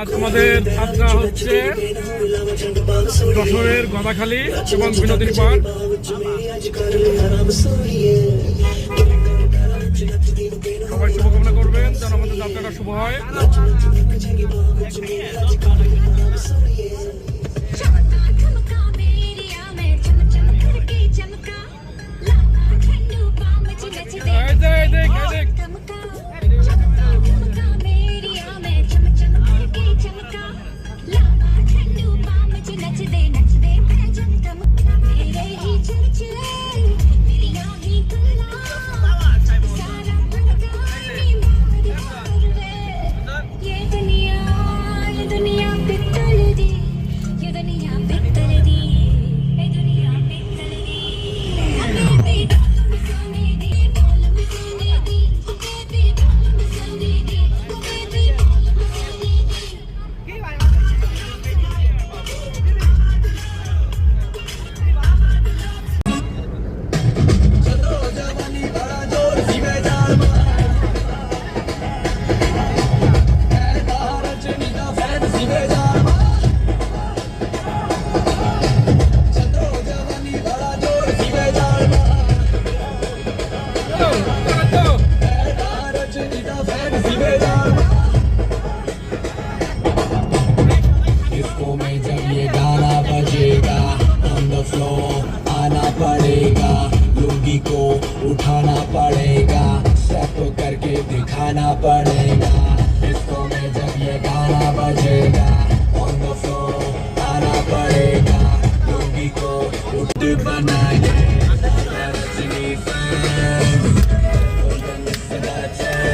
আজ আমাদের যাত্রা হচ্ছে যশোরের গদাখালী এবং বিনোদিনী পার্ক। সবাই শুভকামনা করবেন যেন আমাদের যাত্রাটা শুভ হয়। को उठाना पड़ेगा, स्टेप करके दिखाना पड़ेगा। इसको में जब ये गाना बजेगा, ऑन द फ्लोर आना पड़ेगा। लोगी को उठ बनाए रजनी फैंस, रजनी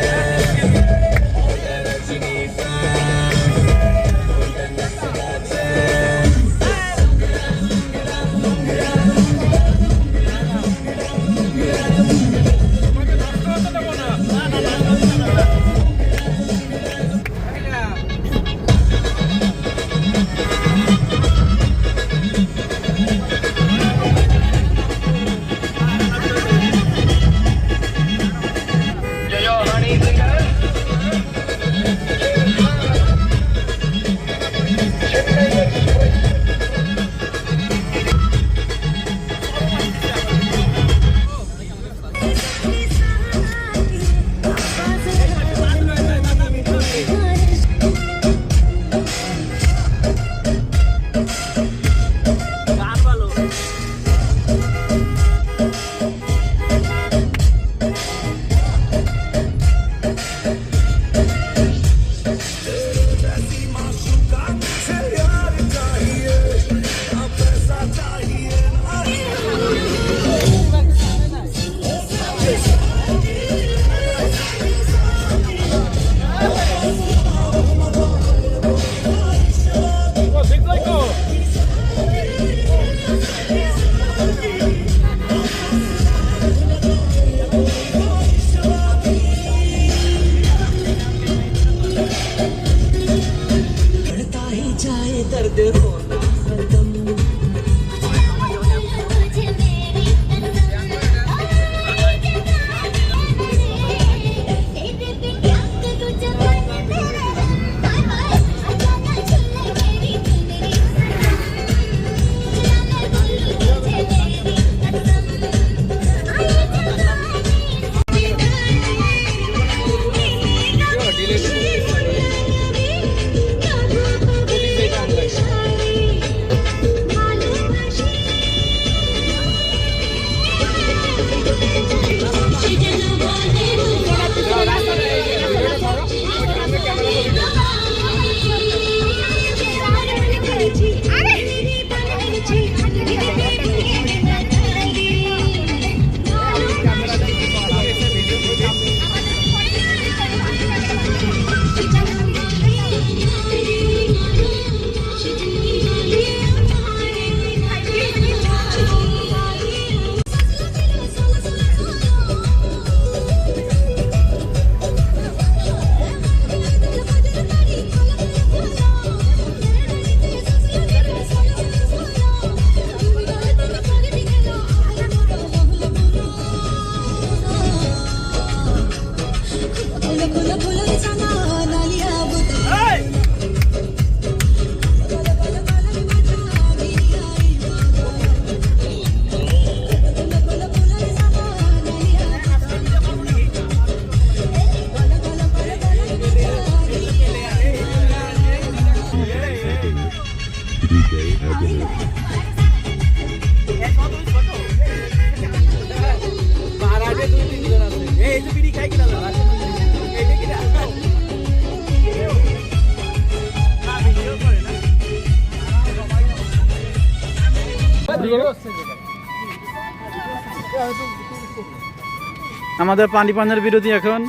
আমাদের পানি পানের বিরতি এখন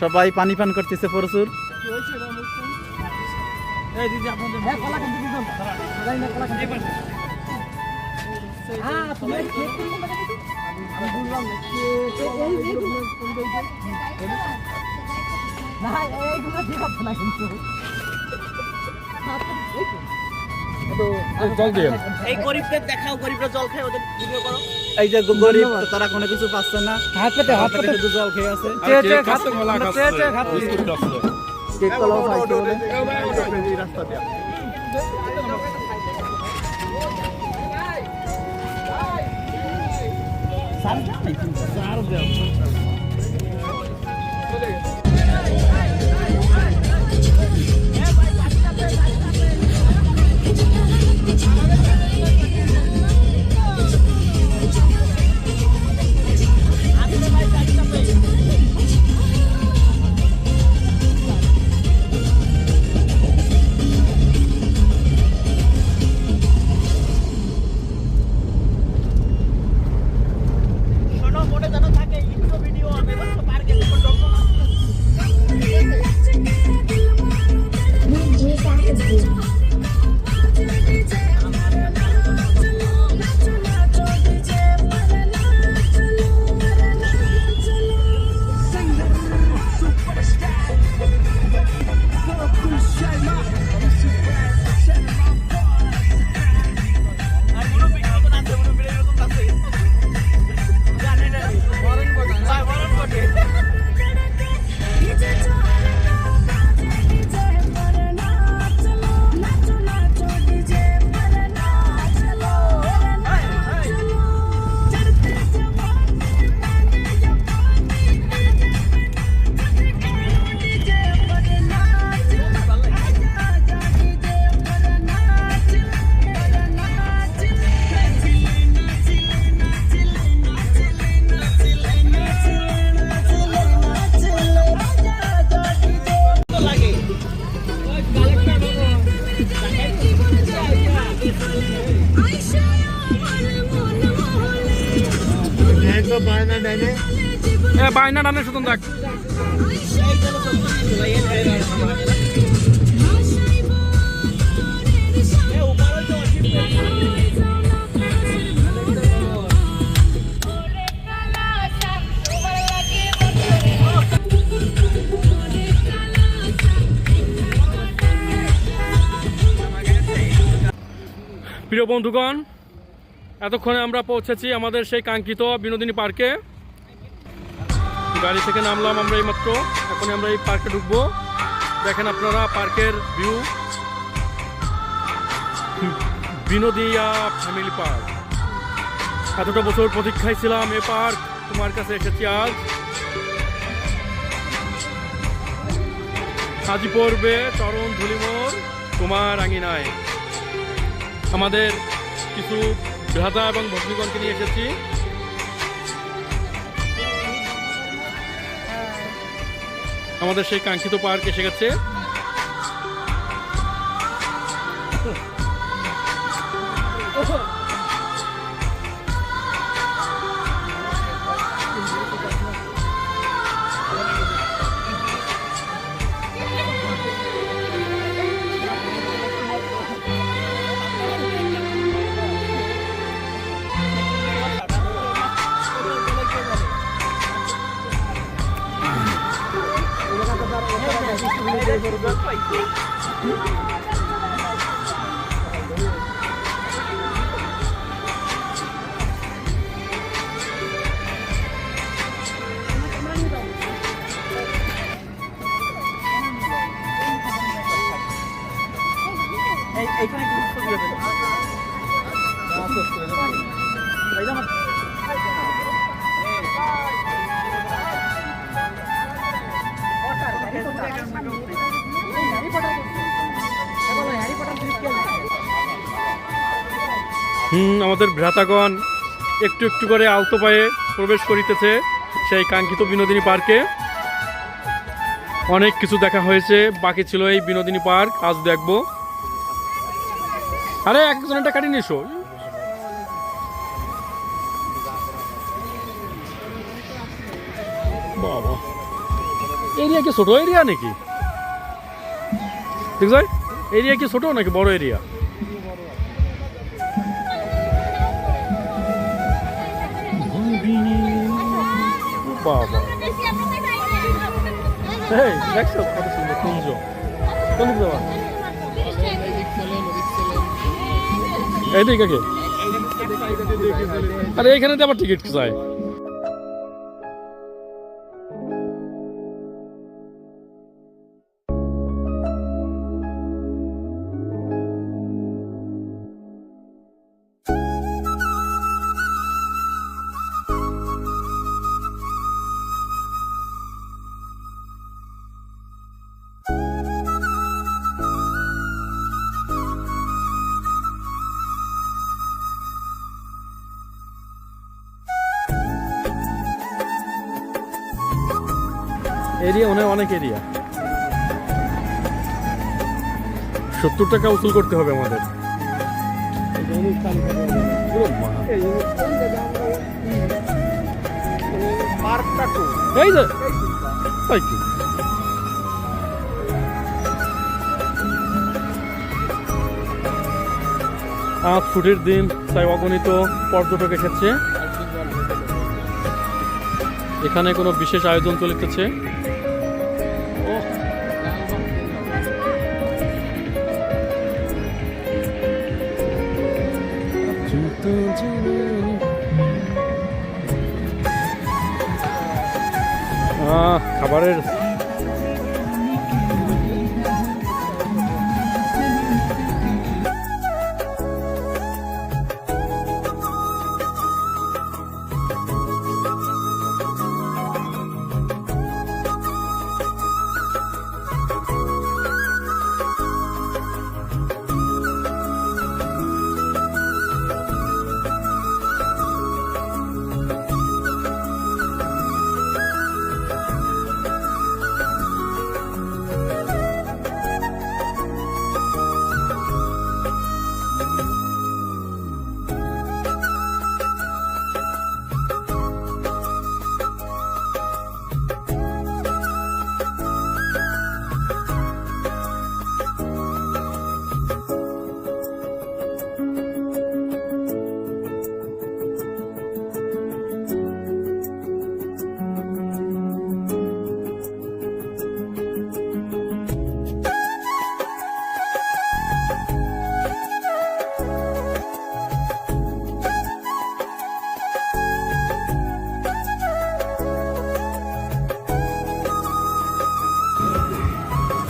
সবাই পানি পান করতেছে প্রচুর। জল দিয়ে এই গরিবদের দেখাও, গরিবরা জল খায়, ওদের ভিডিও করো। এই যে গরিব তারা কোনো কিছু পাচ্ছে না, হাত পেতে শুধু জল খেয়ে আছে। কেক কলাও খাইতে বলে। শোনো, মোটে যেন থাকে ইন্ট্রো ভিডিও হবে, বুঝছো? পার্কে যখন ডক্টর আর মুরব্বি মতন আছে, মুরব্বিরা এরকম আছে। জানে না, বরণ বটে। লাগে বাইনা ডানে শুধু দেখ প্রিয় বন্ধুগণ, এতক্ষণে আমরা পৌঁছেছি আমাদের সেই কাঙ্ক্ষিত বিনোদিনী পার্কে। গাড়ি থেকে নামলাম আমরা এইমাত্র, এখন আমরা এই পার্কে ঢুকবো। দেখেন আপনারা পার্কের ভিউ, বিনোদিয়া ফ্যামিলি পার্ক। এতটা বছর প্রতীক্ষায় ছিলাম এই পার্ক, তোমার কাছে এসেছি আজ। আজই পড়বে চরণ ধুলিমোর তোমার আঙিনায়। আমাদের কিছু ভ্রাতা এবং ভগ্নীগণকে নিয়ে এসেছি। আমাদের সেই কাঙ্ক্ষিত পার্ক এসে গেছে। এইখানে কি ছবি হবে? আমাদের ভ্রাতাগণ একটু একটু করে আলতো পায়ে প্রবেশ করিতেছে সেই কাঙ্ক্ষিত বিনোদিনী পার্কে। অনেক কিছু দেখা হয়েছে, বাকি ছিল এই বিনোদিনী পার্ক, আজ দেখবো। আরে একজনটা কাটি নিছো। বাবা, এরিয়া কি ছোট এরিয়া নাকি? দেখছো এরিয়া কি ছোট নাকি বড় এরিয়া? বাবা, এই দেখছো কত সুন্দর কুঞ্জ। কোন দিকে যাবা? এই দিকে কে? আরে এখানে তো আবার টিকিট চাই। এরিয়া অনেক এরিয়া। 70 টাকা উসুল করতে হবে আমাদের। এই যে তাই কি আজ ছুটির দিন, তাই অগণিত পর্যটক এসেছে। এখানে কোনো বিশেষ আয়োজন চলিতেছে। খাবারের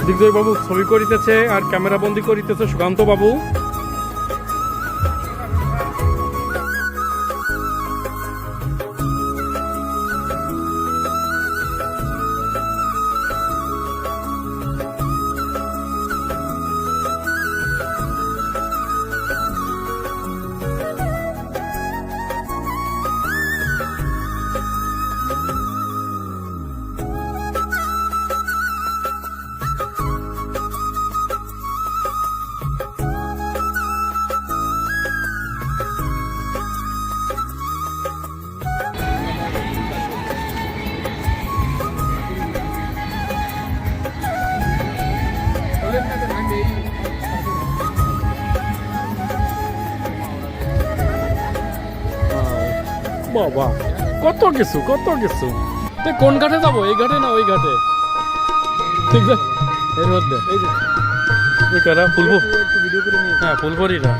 দিগ্বিজয় বাবু ছবি করিতেছে আর ক্যামেরা বন্দি করিতেছে সুকান্ত বাবু। বাবা, কত কিছু কত কিছু। কোন ঘাটে যাবো? এই ঘাটে না ওই ঘাটে? ঠিক আছে, এর মধ্যে এই কারা ফুলবো। হ্যাঁ, ফুলবরিরা।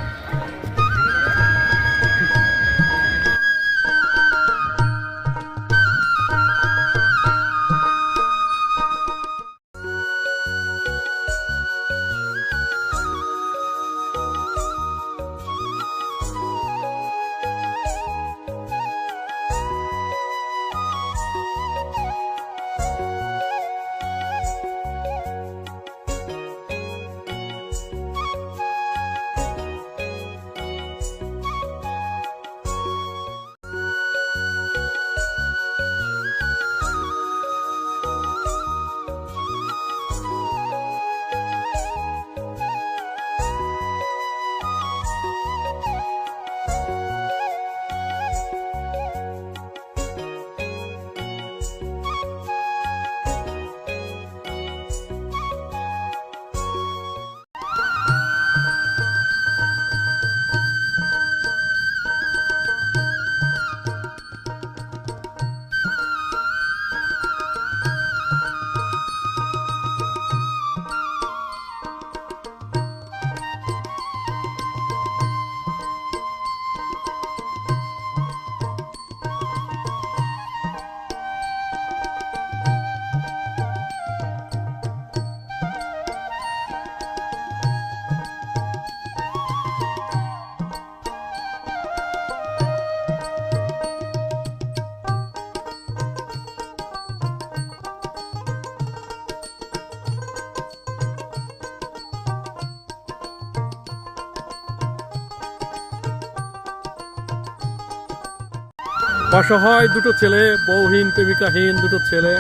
অসহায় দুটো ছেলে, বউহীন প্রেমিকাহীন দুটো ছেলে।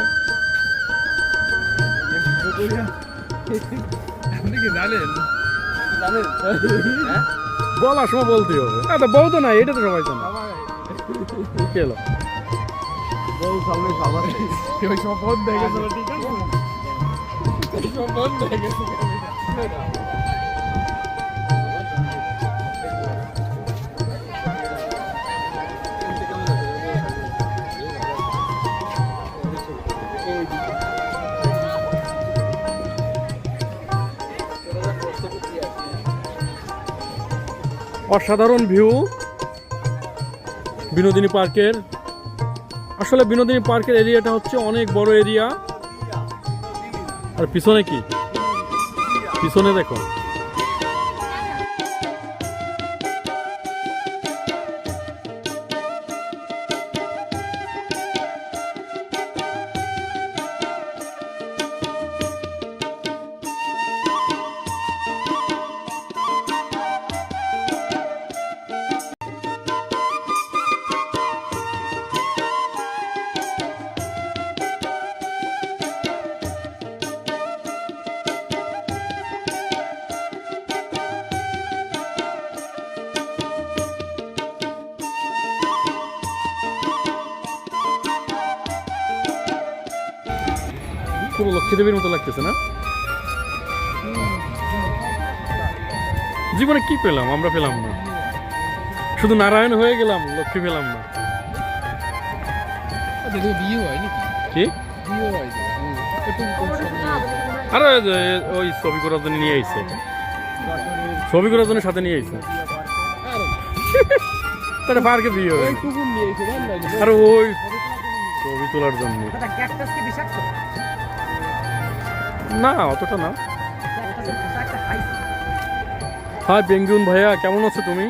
আপনি কি জানেন? বলার সময় বলতে হবে। তো বউ তো নাই, এটা তো সবাই জানে। কি হলো? ওই সব বন্ধ হয়ে গেছিল, ঠিক আছে? ওই সব বন্ধ হয়ে গেছে। অসাধারণ ভিউ বিনোদিনী পার্কের। আসলে বিনোদিনী পার্কের এরিয়াটা হচ্ছে অনেক বড় এরিয়া। আর পিছনে কি, পিছনে দেখো পুরো লক্ষ্মী দেবীর মতো লাগতেছে না? জীবনে কি পেলাম? আমরা পেলাম না, শুধু নারায়ণ হয়ে গেলাম, লক্ষ্মী পেলাম না। বিয়ে হয় নাকি? কি বিয়ে হয়? আরে ওই ছবি করার জন্য নিয়ে আইছে, ছবি করার জন্য সাথে নিয়ে আইছে। তাহলে পার্কে বিয়ে হবে কুকুর নিয়ে এসে ভালো লাগে। আর ওই ছবি তোলার জন্য না, অতটা না। হাই বেঙ্গুন ভাইয়া, কেমন আছো তুমি?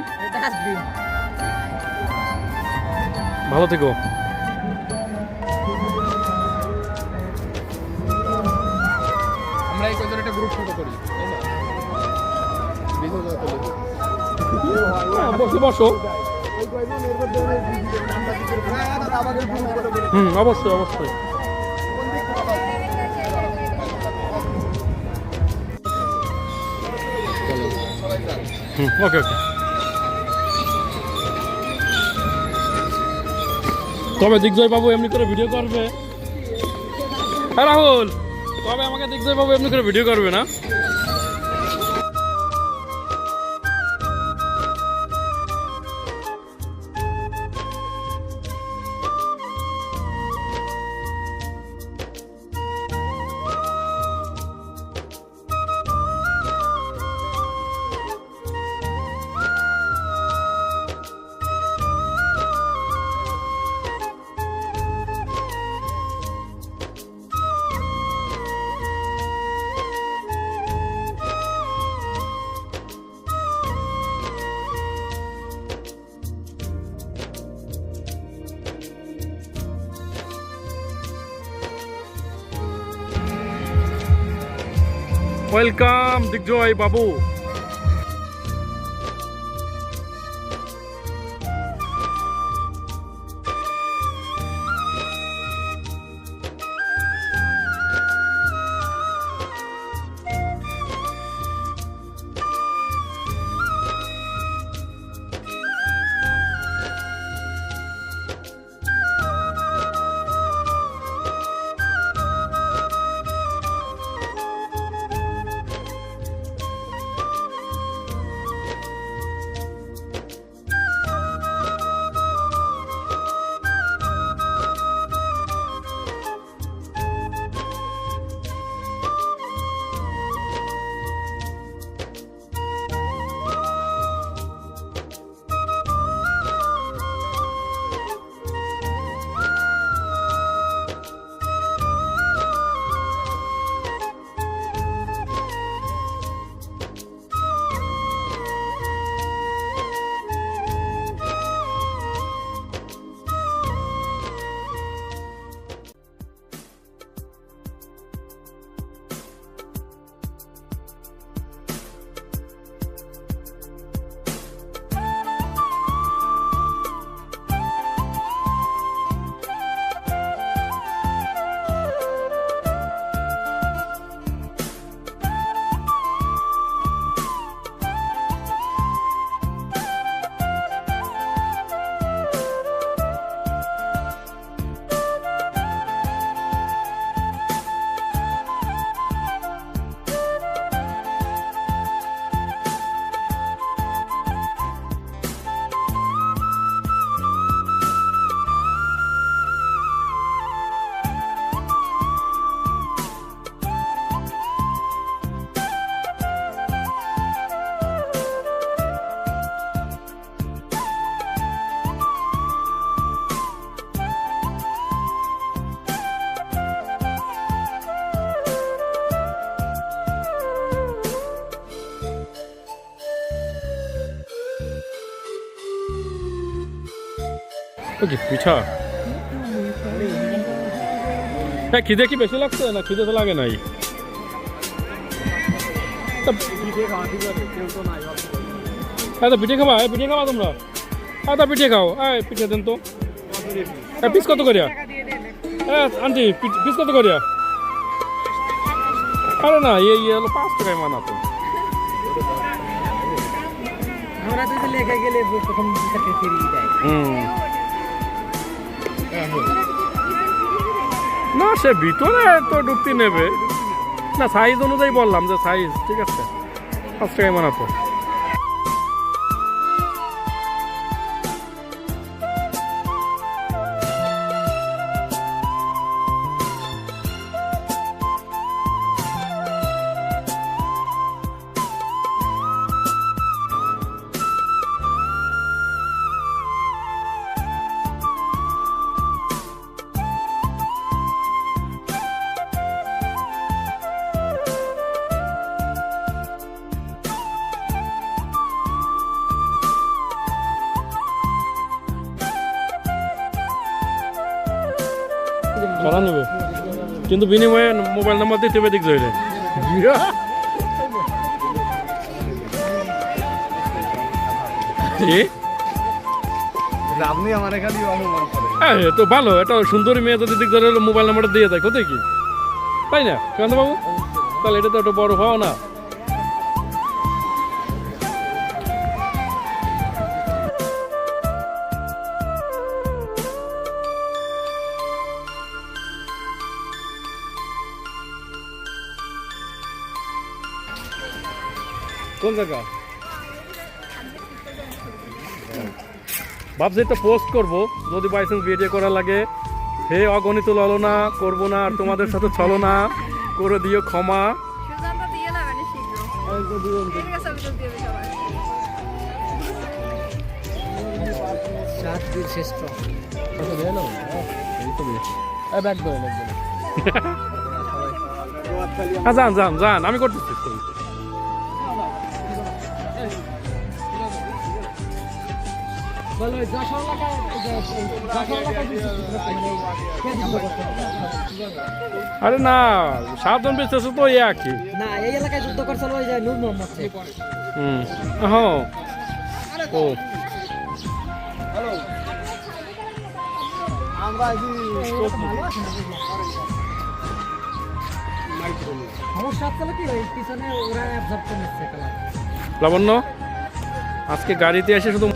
ভালো থেকো। আমরা এই কজন একটা গ্রুপ ফটো করি, তাই না? বিজয় দা কলেজে। বসো বসো। অবশ্যই অবশ্যই। ওকে ওকে। তবে দিগ্জয় বাবু এমনি করে ভিডিও করবে? হ্যাঁ রাহুল, তবে আমাকে দিগ্জয় বাবু এমনি করে ভিডিও করবে না? ওয়েলকাম দিগ্জয় বাবু। কি পিঠা? হ্যাঁ, খিদে কি বেশি লাগছে না? খিদে তো লাগে নাই। হ্যাঁ, তো পিঠে খাবা? পিঠে খাবা তোমরা? হ্যাঁ, তা পিঠে খাও। পিঠে দেন তো। পিস কত করিয়া? হ্যাঁ আন্টি, পিস কত করিয়া? আরে না, এই হলো 5 টাকায় মানা তো। আমরা যদি লেখা গেলে প্রথম থেকে ফিরে যায়। না, সে ভিতরে তো ঢুকতে নেবে না, সাইজ অনুযায়ী বললাম যে সাইজ ঠিক আছে, 5 টাকায় মানা তো। করা নেবে কিন্তু বিনিময়ে মোবাইল নাম্বার দিতে হবে, দিক জয়রে আপনি আমার খালি অপমান করেন। তো ভালো, এটা সুন্দরী মেয়ে যদি দিক ধরে মোবাইল নাম্বারটা দিয়ে দেয় কোথায় কি, তাই না কান্ত বাবু? তাহলে এটা তো একটা বড় হওয়া না। কোন জায়গা? ভাবছি একটা পোস্ট করবো, যদি বাইচান্স ভিডিও করা লাগে। হে অগণিত ললনা, করবো না আর তোমাদের সাথে চলো না, করে দিও ক্ষমা। সুজানটা দিয়ে লাগানি শীঘ্র। এর কাছে আমি তো দিয়ে দেব সবাই। সাতদিন শ্রেষ্ঠ। যান যান যান, আমি করতেছি। বলো যশোর আরে না, সাবধান বেঁচেছে তো একই। না, এই এলাকায় যুদ্ধ করছিল ওই যে নূর মোহাম্মদ শেখ। হ্যাঁ, ও সমস্যা হচ্ছিল কি ওই পিছনে ওরা অ্যাবজর্ব করে নিচ্ছে খেলা। লাবণ্য, আজকে গাড়িতে এসে শুধু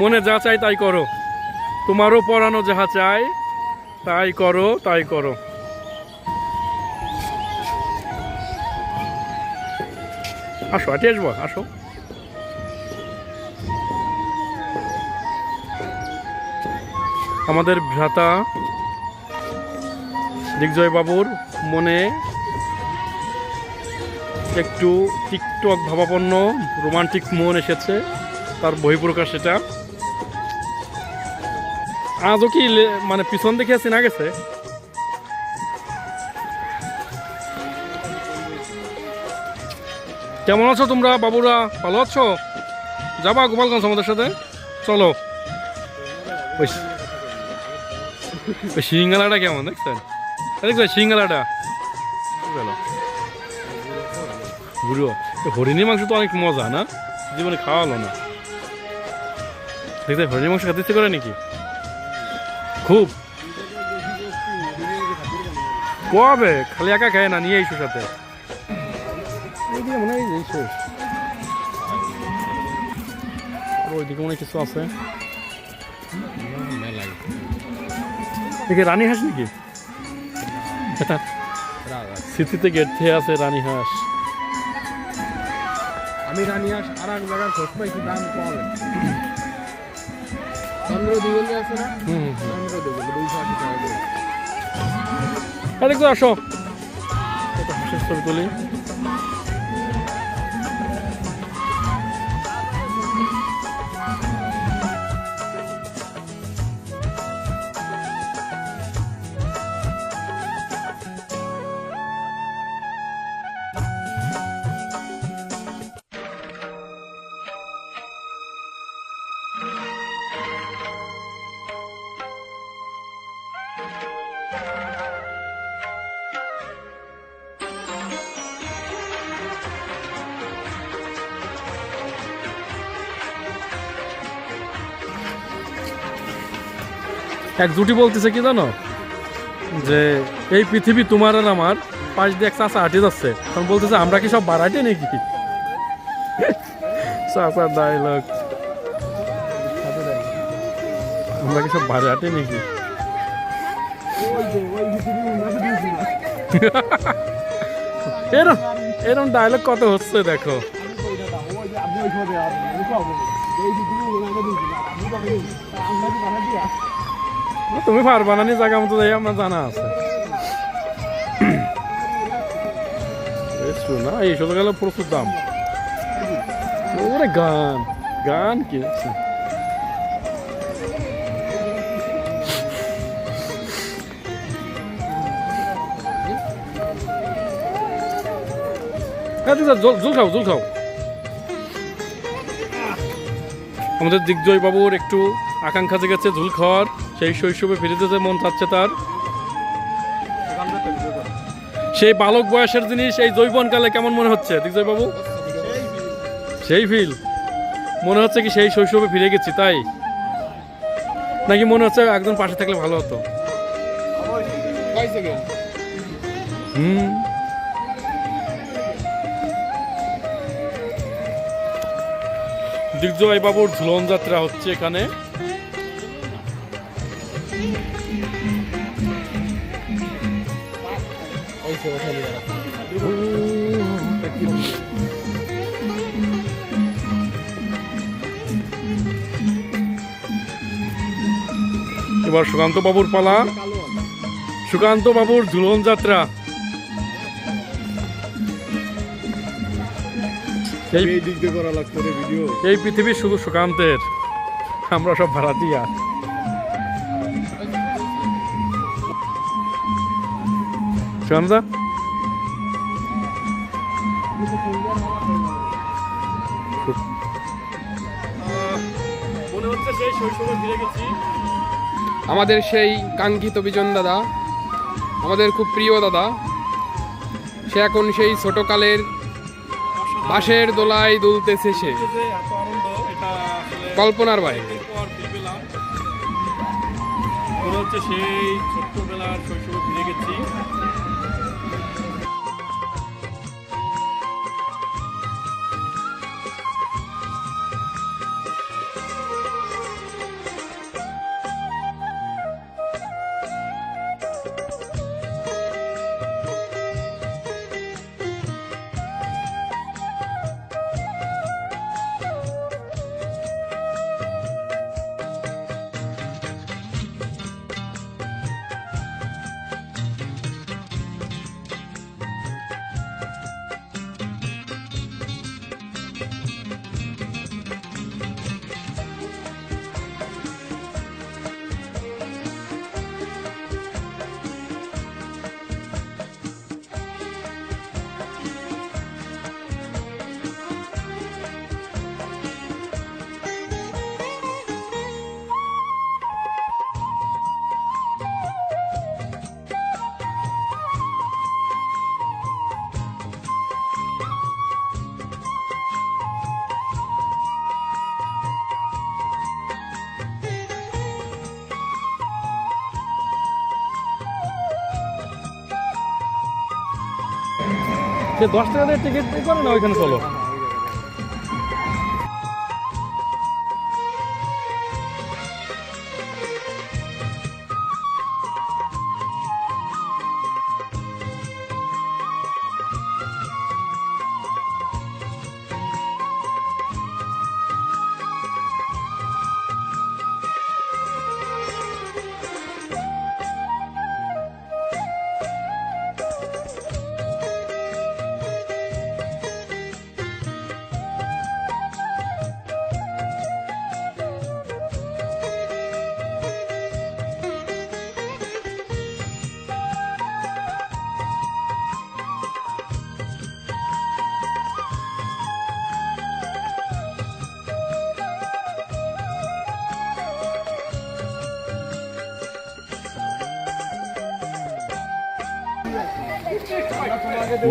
মনে যা চাই তাই করো, তোমারও পড়ানো যাহা চাই তাই করো, তাই করো। আসো, আটি আসবো, আসো। আমাদের ভ্রাতা দিগ্জয় বাবুর মনে একটু টিকটক ভাবাপন্ন রোমান্টিক মন এসেছে, তার বহিঃপ্রকাশ এটা। আজও কি মানে পিছন দেখে আসি না গেছে? কেমন আছো তোমরা বাবুরা, ভালো আছো? যাবা গোপালগঞ্জ আমাদের সাথে? চলো। ওই সিঙ্গালাটা কেমন দেখছেন? দেখছেন সিঙ্গালাটা বুড়ো। হরিণী মাংস তো অনেক মজা না, জীবনে খাওয়া হলো না। দেখতে হরিণী মাংস খেতে ইচ্ছে করে নাকি? খুব কবে খালি একা খায় না, নিয়ে আইসো সাথে। ওইদিকে মনে হয় এইসো, ওইদিকে মনে হয় কিছু আছে। দেখে রানী হাঁস নাকি? স্মৃতিতে গেট থেকে আছে রানী হাঁস। আমি রানী হাঁস আর এক জায়গায় খোঁজ পাইছি, দাম কম। চন্দ্র দ্বিগুণে আছে না? চন্দ্র দ্বিগুণে 280 টাকা করে। দেখো আসো, হাঁসের ছবি তুলি। এক জুটি বলতেছে কি জানো, যে এই পৃথিবী তোমার আর আমার, পাশ দিয়ে এক চাষা হাঁটে যাচ্ছে, তখন বলতেছে আমরা কি সব বাড়াটে নাকি? চাষার ডায়লগ, আমরা কি সব বাড়াটে নাকি? এরম ডায়লগ কত হচ্ছে দেখো। তুমি পারবা না, জায়গা মতো যাই আমার জানা আছে না। এই সব গেল প্রচুর দাম। ওরে গান গান কি জল খাও, জল খাও। আমাদের দিগ্জয় বাবুর একটু আকাঙ্ক্ষা জেগেছে ঝুল খাওয়ার, সেই শৈশবে ফিরে যেতে মন চাচ্ছে তার। সেই বালক বয়সের জিনিস এই যৌবনকালে কেমন মনে হচ্ছে দিগ্জয় বাবু? সেই ফিল মনে হচ্ছে কি সেই শৈশবে ফিরে গেছি তাই, নাকি মনে হচ্ছে একজন পাশে থাকলে ভালো হতো? দিগ্জয় বাবুর ঝুলন যাত্রা হচ্ছে এখানে। এবার সুকান্ত বাবুর পালা, সুকান্ত বাবুর ঝুলন যাত্রা। এই পৃথিবী শুধু সুকান্তের, আমরা সব ভাড়াটিয়া। সুকান্ত মনে হচ্ছে সেই শৈশবে ফিরে গেছি। আমাদের সেই কাঙ্ক্ষিত বিজন দাদা, আমাদের খুব প্রিয় দাদা, সে এখন সেই ছোটকালের বাঁশের দোলায় দুলতেছে সে, কল্পনার বাইরে। মনে হচ্ছে সেই ছোট্টবেলার শৈশবে ফিরে গেছি। সে 10 টাকা দিয়ে টিকিট করে না ওইখানে চলো।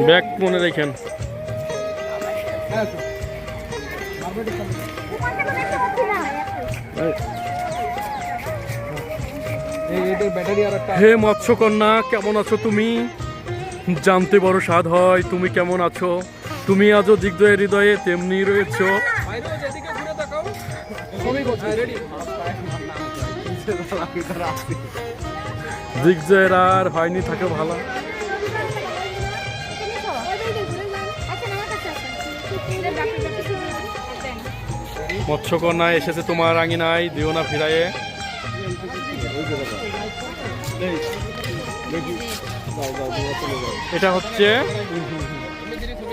ব্যাগ মনে রেখেন। হে মৎস্যকন্যা, কেমন আছো তুমি? জানতে বড় স্বাদ হয় তুমি কেমন আছো। তুমি আজও দিগ্জয়ের হৃদয়ে তেমনি রয়েছো। দিগ্জয়ের আর হয়নি থাকে ভালো। মৎস্যকন্যা এসেছে তোমার আঙিনায়, দিও না ফিরায়ে। এটা হচ্ছে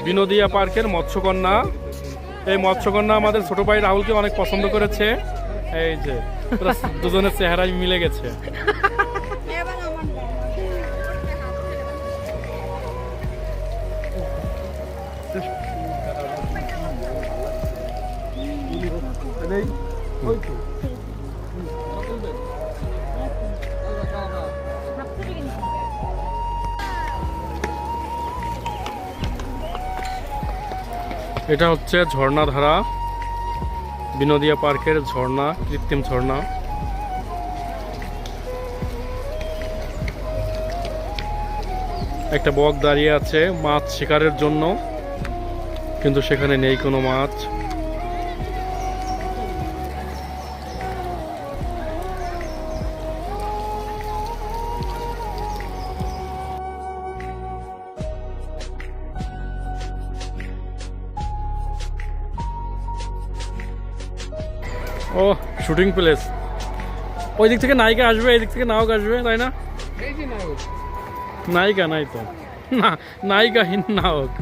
বিনোদিয়া পার্কের মৎস্যকন্যা। এই মৎস্যকন্যা আমাদের ছোট ভাই রাহুলকে অনেক পছন্দ করেছে। এই যে পুরো দুজনের চেহারায় মিলে গেছে। এটা হচ্ছে ঝর্ণাধারা, বিনোদিয়া পার্কের ঝর্ণা, কৃত্রিম ঝর্ণা। একটা বক দাঁড়িয়ে আছে মাছ শিকারের জন্য, কিন্তু সেখানে নেই কোনো মাছ। ও শুটিং প্লেস, ওই দিক থেকে নায়িকা আসবে, এই দিক থেকে নায়ক আসবে, তাই না? নায়িকা নাই তো, না নায়িকাহীন নায়ক।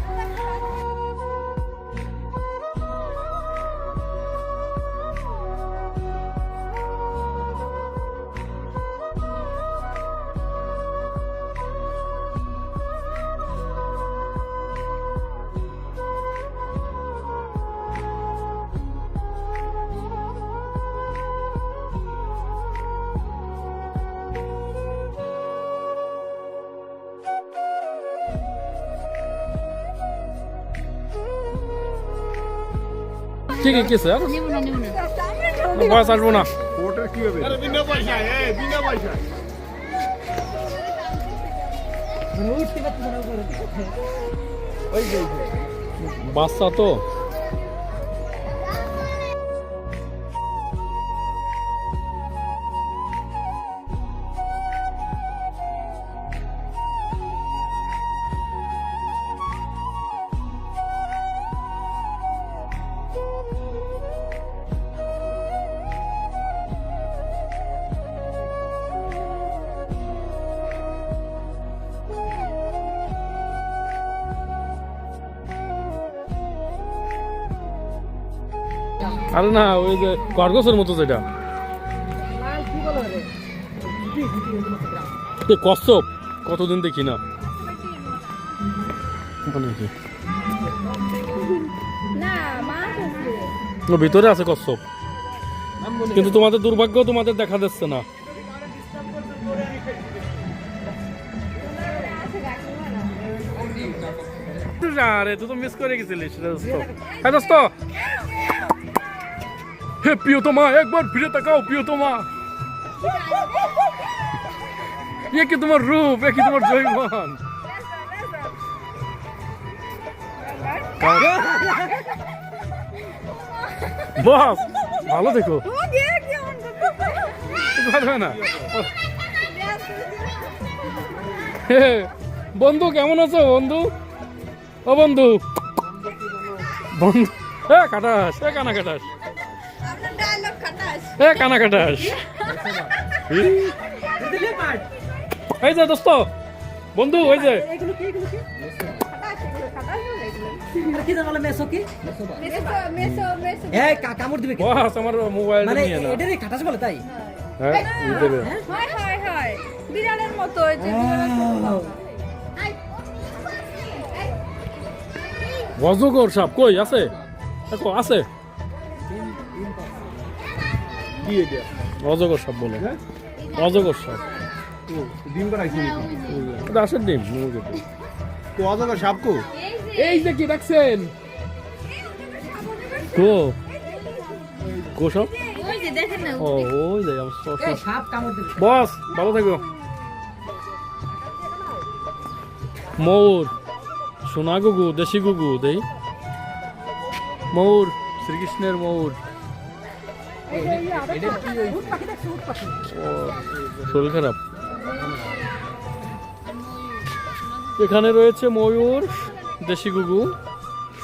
ঠিক আছে স্যার, বয়স আসবো না। বাচ্চা তো আরে না, ওই যে খরগোশের মতো যেটা কচ্ছপ, কতদিন দেখি না। ভিতরে আছে কচ্ছপ, কিন্তু তোমাদের দুর্ভাগ্য তোমাদের দেখা যাচ্ছে না। আরে তুই তো মিস করে গেছিলিস দোস্ত। হ্যাঁ দোস্ত, হে প্রিয়তমা, একবার ফিরে তাকাও প্রিয়তমা। এ কি তোমার রূপ, এ কি তোমার জৈবন। বস ভালো দেখো ও গিয়ে কি অন কথা না হে, বন্ধু কেমন আছো বন্ধু ও বন্ধু বন্ধু কাটাস কানা কাটাস আপনার ডায়লগ খাটাস কানা কাটাস এই যে দোস্ত বন্ধু ওই যে খাটাস এগুলো খাটাস এগুলো কি জানো মেসো কি মেসো মেসো এই কামড় দিবে কি বস আমার মোবাইল মানে নিয়ে না এটারে খাটাস বলে তাই হ্যাঁ ই দেবে হয় হয় হয় বিড়ালের মতো ওই যে অজগর সাপ কই আছে দেখো আছে অজগর সাপ বলে অজগর সাপ ডিম বানাইছি এটা আসের ডিম মুরগির ডিম। তো অজগর সাপ কো এই যে কি দেখছেন কো কো সাপ ওই যে দেখেন না ও ওই যে আমার এই সাপ কামড় দিবে বস ভালো থাকো ময়ূর সোনা গুগু দেশি গুগু দেই ময়ূর শ্রীকৃষ্ণের ময়ূর ও, শরীর খারাপ এখানে রয়েছে ময়ূর দেশি গুগু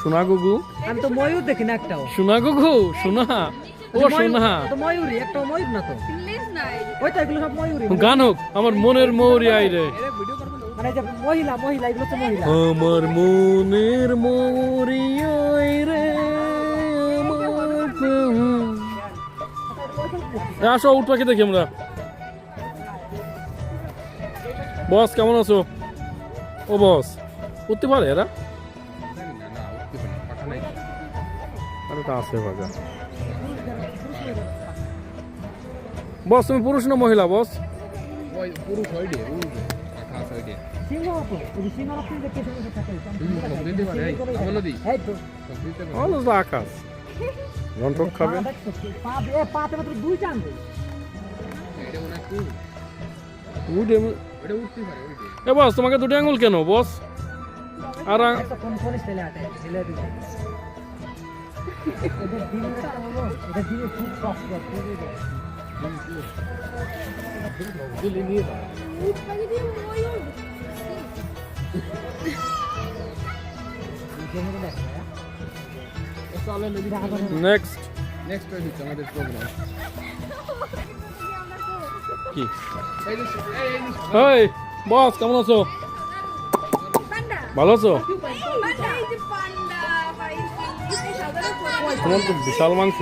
সোনা গুগু আমি তো ময়ূর দেখি না একটাও সোনা গুগু সোনা ও সোনা তো ময়ূরই একটা ময়ূর না তো প্লিজ নাই ওই তো এগুলো সব ময়ূরই গান হোক আমার মনের ময়ূরী আই রে মানে যে মহিলা মহিলা এগুলো তো মহিলা আমার মনের ময়ূরী আই রে আসো উঠ পাখি দেখি আমরা বস কেমন আছো ও বস উঠতে পারে এরা আরে তা আছে ভাগা বস তুমি পুরুষ না মহিলা বস ওই পুরুষ হয় রে ওই যে পাখা আছে ওই যে সিংহ তো এই সিংহ রাখতে যে কেটে কেটে থাকে সব দিতে পারে এই আমলো দি এই তো সব দিতে পারে ভালো তো আকাশ রন্টক খাবে পাতে মাত্র দুই চান দেই এটা মনে হয় উঠে ওটা উঠতে পারে ওই যে এ বস তোমাকে দুটি আঙুল কেন বস আর একটা কোন কোন স্টাইলে আটে ছেলে দিবে এটা দিনটা হলো এটা দিয়ে খুব সফট করে নেক্সট নেক্সট হচ্ছে আমাদের প্রোগ্রাম কি এই যে এই বস কেমন আছো পান্ডা ভালো আছো পান্ডা এই যে পান্ডা ভাই এই সাধারণ তোমার তো বিশাল মাংস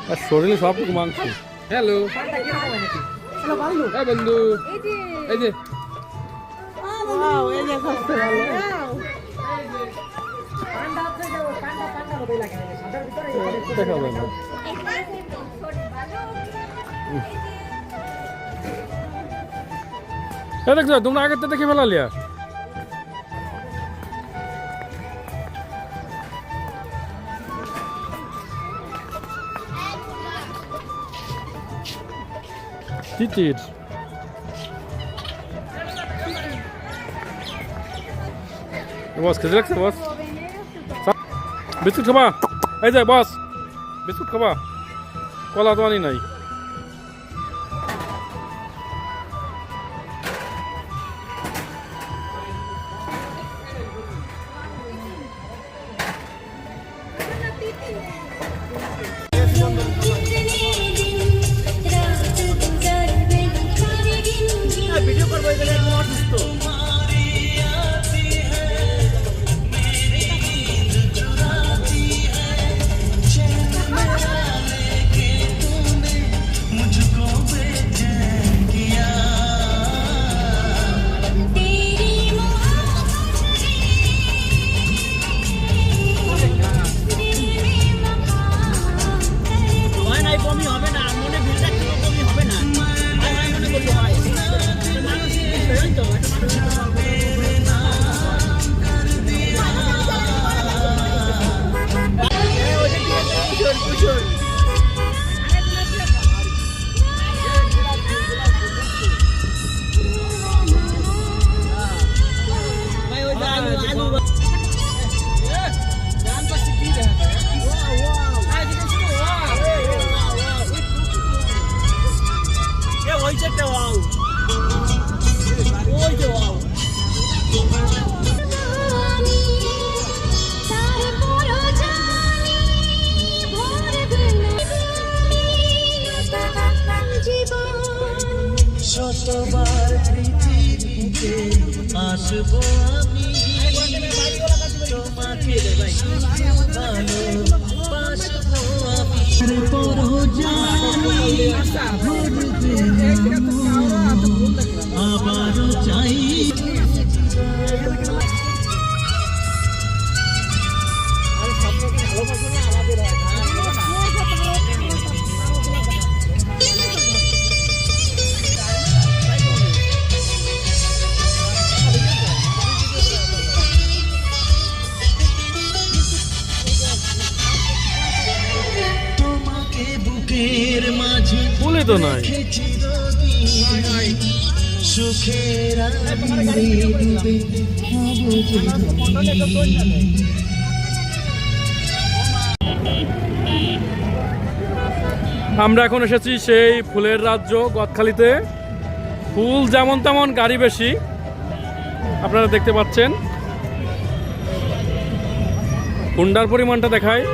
আর শরীরে সবটুকু মাংস হ্যালো হ্যালো ভালো এই বন্ধু এই যে এই যে ওয়াও এই যে কষ্ট ভালো পান্ডা আছে যে পান্ডা পান্ডা মতই লাগে সাদার ভিতরে দেখা যায় না এ দেখছো তোমরা আগের তো দেখে ফেলালিয়া তিতির বস খেতে লাগছে বস বিস্কুট খাবা এই যে বস বিস্কুট খাবা কলা তো আনি নাই ভিডিও করব এগুলো একদম অসুস্থ ফুলই তো নাই। আমরা এখন এসেছি সেই ফুলের রাজ্য গদখালিতে। ফুল যেমন তেমন, গাড়ি বেশি, আপনারা দেখতে পাচ্ছেন। হুন্ডার পরিমাণটা দেখায়।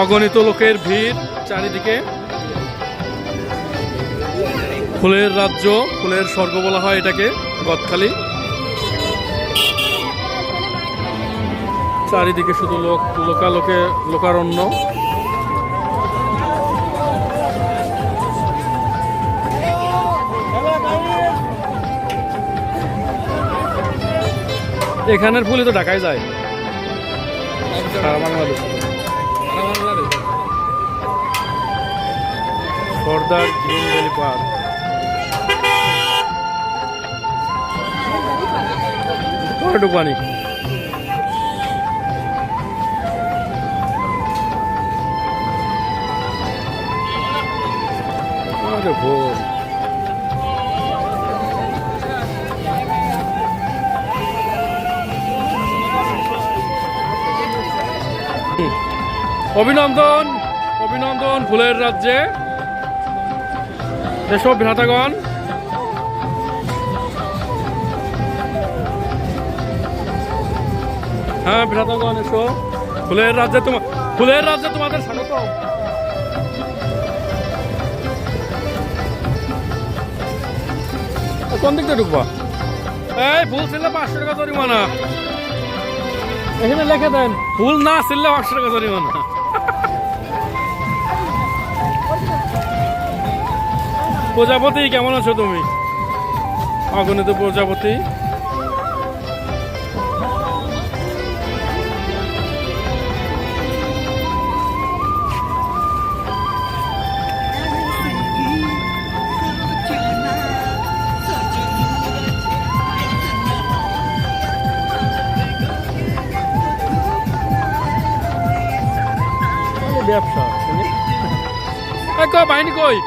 অগণিত লোকের ভিড় চারিদিকে। ফুলের রাজ্য, ফুলের স্বর্গ বলা হয় এটাকে, গদখালি। চারিদিকে শুধু লোকারণ্য। এখানের ফুলই তো ঢাকায় যায় সারা বাংলাদেশে। সর্দার গ্রিন ভ্যালি পার্ক। ঢুকবানি ভোর। অভিনন্দন, অভিনন্দন ফুলের রাজ্যে। এসব ভ্রাতাগণ, হ্যাঁ ভ্রাতাগণ এসো। ফুলের রাজ্যে তোমাদের স্বাগত। কোন দিক দিয়ে ঢুকবা? এই ফুল ছিললে 500 টাকা জরিমানা। এখানে লিখে দেন, ফুল না ছিললে 500 টাকা জরিমানা। প্রজাপতি, কেমন আছো তুমি? অগণিত প্রজাপতি। ব্যবসা বাহিনী কই?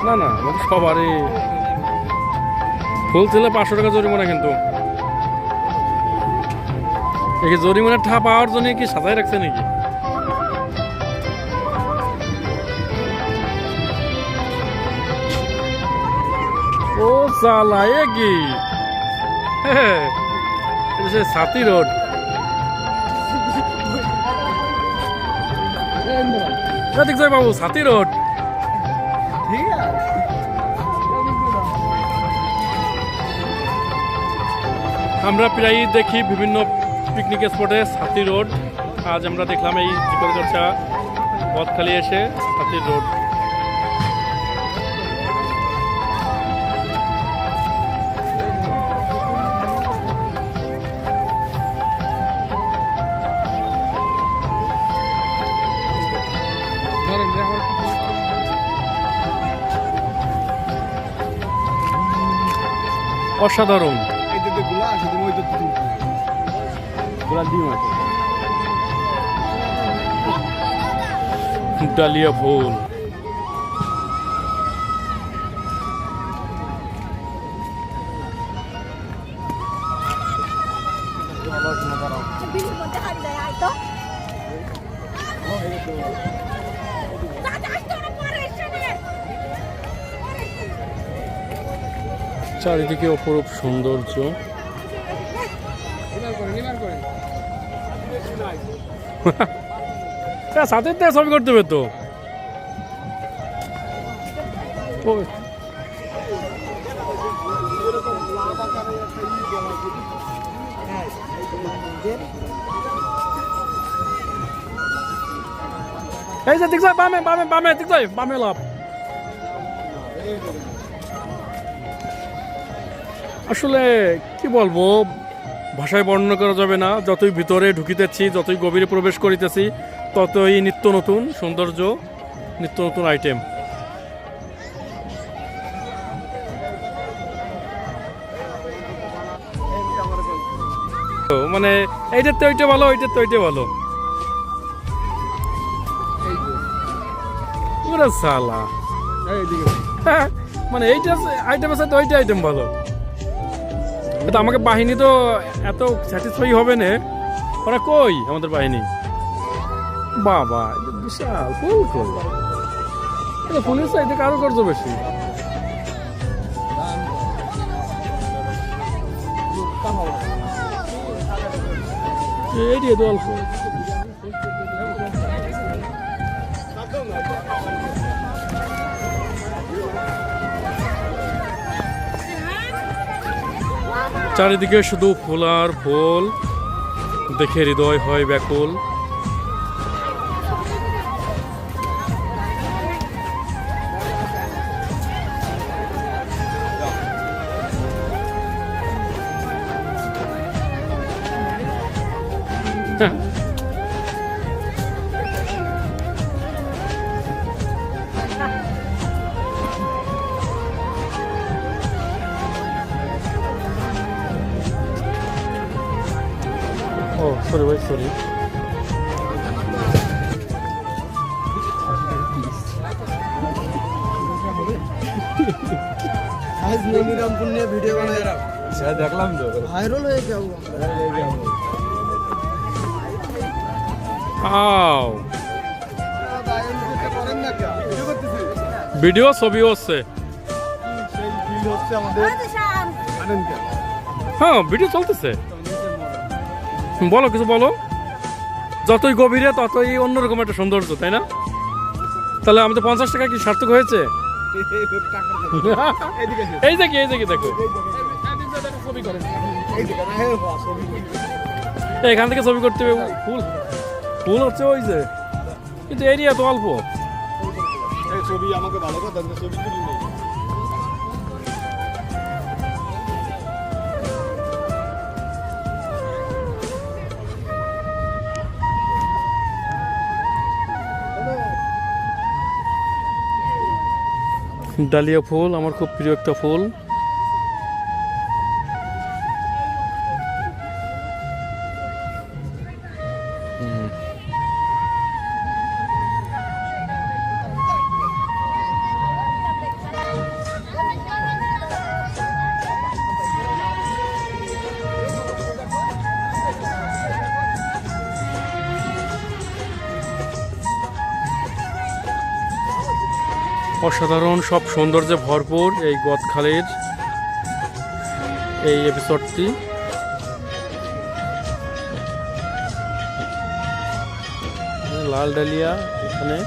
না না, আমাদের সবারই ফুল ছিল 500 টাকা জরিমানা কিন্তু। এই জরিমানা ঠা পাওয়ার জন্য কি সাজাই রাখছে নাকি? ও সালা এ কি সে সাথী রোড। দেখছো বাবু সাথী রোড। ঠিক আছে আমরা প্রায়ই দেখি বিভিন্ন পিকনিক স্পটে সাথী রোড। আজ আমরা দেখলাম এই চিকনগড়া বদখালি এসে সাথী রোড। অসাধারণ। এই যে গুলা আছে তুমি ওই তো গুলা ডিম আছে ডালিয়া ফুল। বিলের মধ্যে হারিয়ে দেয় আয় তো চারিদিকে অপরূপ সৌন্দর্য। সাথে ছবি করতে হবে তো। এই যে দেখছো বামে বামে বামে দেখছো বামে লাভ। আসলে কি বলবো, ভাষায় বর্ণনা করা যাবে না। যতই ভিতরে ঢুকিতেছি, যতই গভীরে প্রবেশ করিতেছি, ততই নিত্য নতুন সৌন্দর্য, নিত্য নতুন আইটেম। মানে এইটার তো ওইটা ভালো, ওইটার তো ওইটা ভালো। পুরো সালা মানে এইটা আইটেম আছে তো ওইটা আইটেম ভালো। এটা আমাকে বাহিনী তো এত স্যাটিসফাই হবে না। ওরা কই আমাদের বাহিনী? বাবা এটা বিশাল ফুল ফুল। এটা ফুলের চাইতে কারো করছো বেশি। এইটি তো অল্প। চারিদিকে শুধু ফুল আর ফুল, দেখে হৃদয় হয় ব্যাকুল। ও সরি ভাই সরি। আজ নবীরামপুর নিয়ে ভিডিও বানাই সেটা দেখলাম তো ভাইরাল হয়ে যাবো। আও ভিডিও ছবিও হচ্ছে। সেই ফিল হচ্ছে আমাদের জানেন কেন? হ্যাঁ ভিডিও চলতেছে। বলো কিছু বলো। যতই গভীরে ততই অন্যরকম একটা সৌন্দর্য, তাই না? তাহলে আমাদের 50 টাকা কি সার্থক হয়েছে? এই দেখি এই দেখি দেখো এখান থেকে ছবি করতে হবে। ফুল ফুল হচ্ছে ওই যে, কিন্তু এরিয়া তো অল্প। ছবি আমাকে ভালো কথা ছবি তুলি নেই। ডালিয়া ফুল আমার খুব প্রিয় একটা ফুল। অসাধারণ সব সৌন্দর্যে ভরপুর এই গদখালির এই এপিসোডটি। লাল ডালিয়া এখানে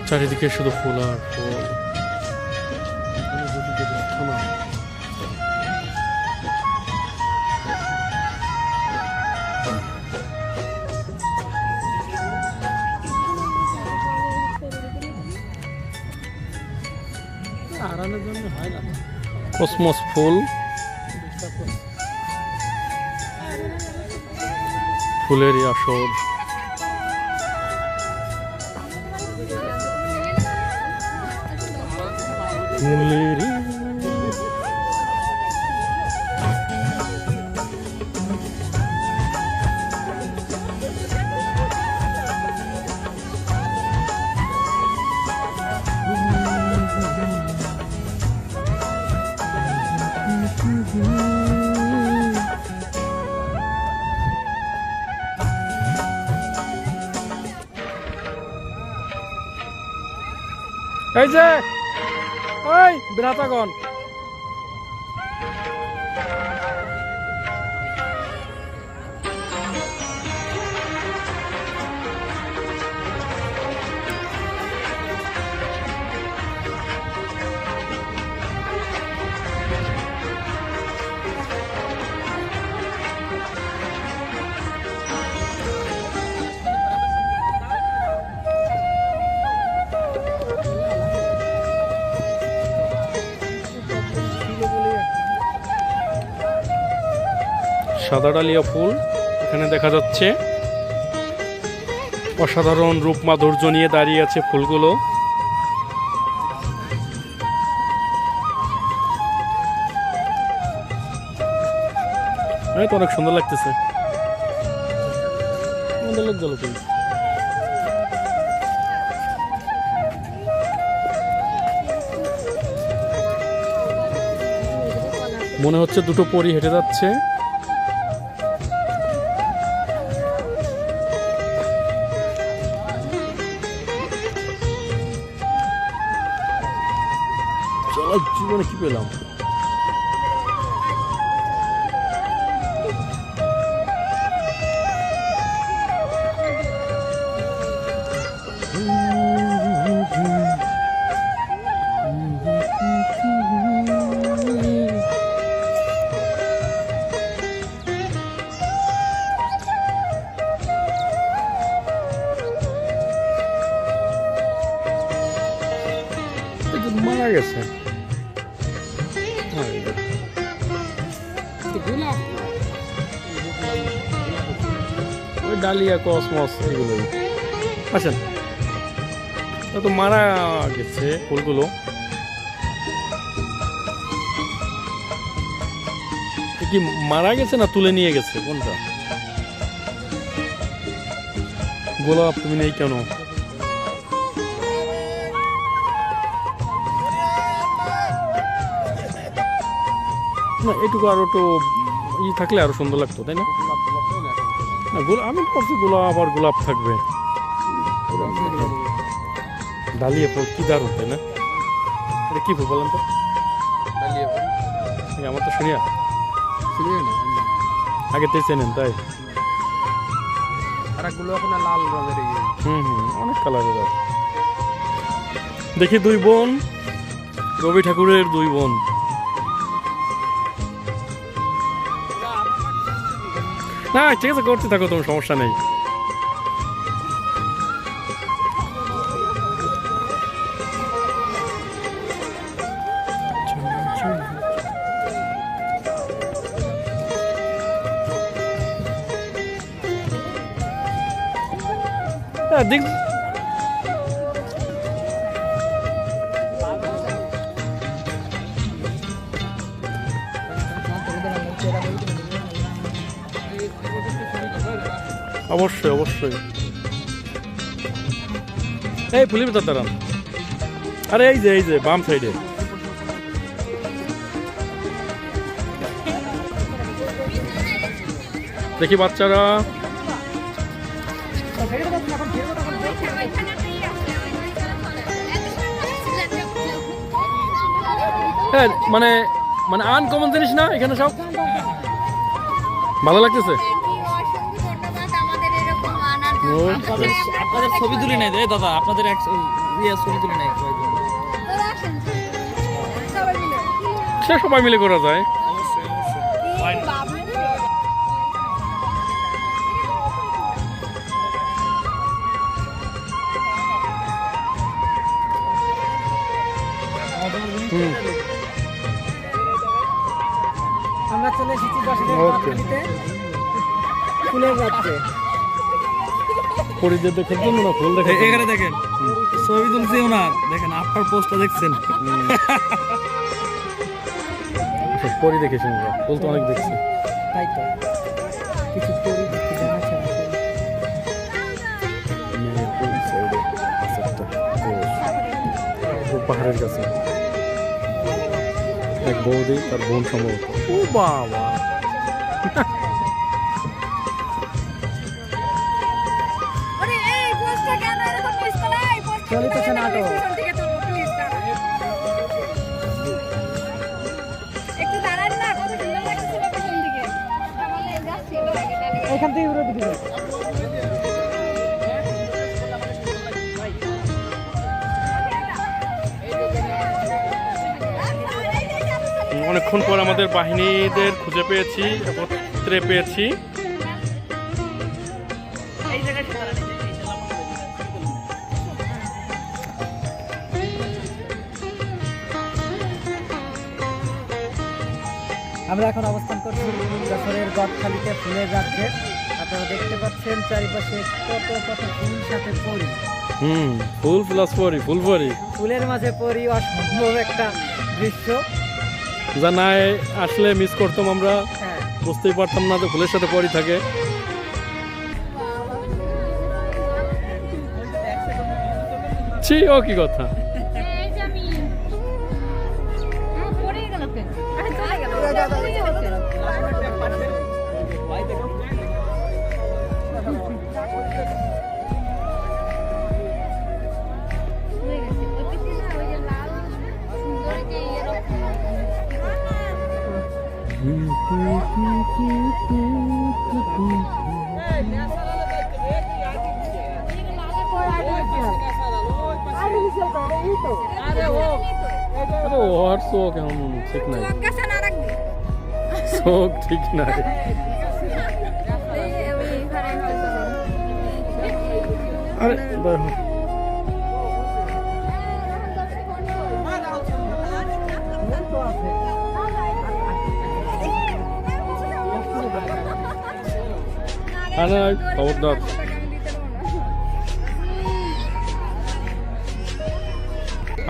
চারিদিকে শুধু ফুল আর ফুল। কসমস ফুল, ফুলেরই আসর। ফুলেরই এই যে ওই বিরাতাগণ সাদা ডালিয়া ফুল এখানে দেখা যাচ্ছে। অসাধারণ রূপ মাধুর্য নিয়ে দাঁড়িয়ে আছে ফুলগুলো। তো অনেক সুন্দর লাগতেছে। মনে হচ্ছে দুটো পরী হেঁটে যাচ্ছে। জীবনে কি পেলাম? মারা গেছে। ওই ডালিয়া কসমস এগুলোই আছেন, তো মারা গেছে ফুলগুলো। কি মারা গেছে না তুলে নিয়ে গেছে? কোনটা? গোলাপ তুমি নেই কেন? না এটুকু আরো তো থাকলে আরো সুন্দর লাগতো, তাই না? আমি ভাবছি গোলাপ আর গোলাপ থাকবে। ডালিয়া ফুল কি দারুণ, তাই না? এটা কি ফুল বলেন তো? আমার তো শুনিয়া আগে তো চেনেন, তাই? লাল রঙের অনেক কালারের। দেখি দুই বোন, রবি ঠাকুরের দুই বোন। না ঠিক আছে, করতে থাকো, তোমার সমস্যা নেই। দেখ অবশ্যই অবশ্যই। এই ফুলি ভিতর দাঁড়ান। আরে এই যে বাম সাইডে দেখি বাচ্চারা হ্যাঁ মানে মানে আনকমন জিনিস না এখানে সব ভালো লাগতেছে ও, আপনাদের ছবি তুলে নেই দাদা, আপনাদের ছবি তুলে নেই। সে সবাই মিলে করা যায় হুম আমরা চলে এসেছি ওকে ফুলের রাত্রে। পরিদের দেখার জন্য না ফুল দেখে এখানে দেখেন ছবি তুলছি ওনার, দেখেন আপনার পোস্টটা দেখছেন। পরি দেখেছি আমরা ফুল তো অনেক দেখছি তাই তো কিছু করি দেখতে জানাচ্ছে পাহাড়ের কাছে এক বৌদি তার বোন সম্ভবত ও বাবা চলিতেছে নাটক। একটু দাঁড়ান না, কত সুন্দর লাগছিল পেছন দিকে। তাহলে যাচ্ছি, এবার আগে ডালে। এখান থেকে উড়ে দিবি। অনেকক্ষণ পর আমাদের বাহিনীদের খুঁজে পেয়েছি একত্রে পেয়েছি এই জায়গায় আমরা এখন অবস্থান করছি যশোরের গদখালিতে ফুলের রাজ্যে। আপনারা দেখতে পাচ্ছেন চারিপাশে কত কত ফুল সাথে পরি। ফুল প্লাস পরি ফুল পরি ফুলের মাঝে পরি, অসম্ভব একটা দৃশ্য। যা নাই আসলে মিস করতাম আমরা হ্যাঁ, বুঝতেই পারতাম না যে ফুলের সাথে পরি থাকে ছি ও কি কথা এই যে আমি। পড়ে গেল কেন? আরে চলে গেল। পড়ে গেল কেন? হয়ে গেছে। ওই পিছনে না, ওই যে লাল সুন্দর যে এরকম। আরে ওর চোখ এমন ঠিক নাই চোখ গেছে না রাখবি। চোখ ঠিক নাই আরে দাঁড়াও। আরে খবরদার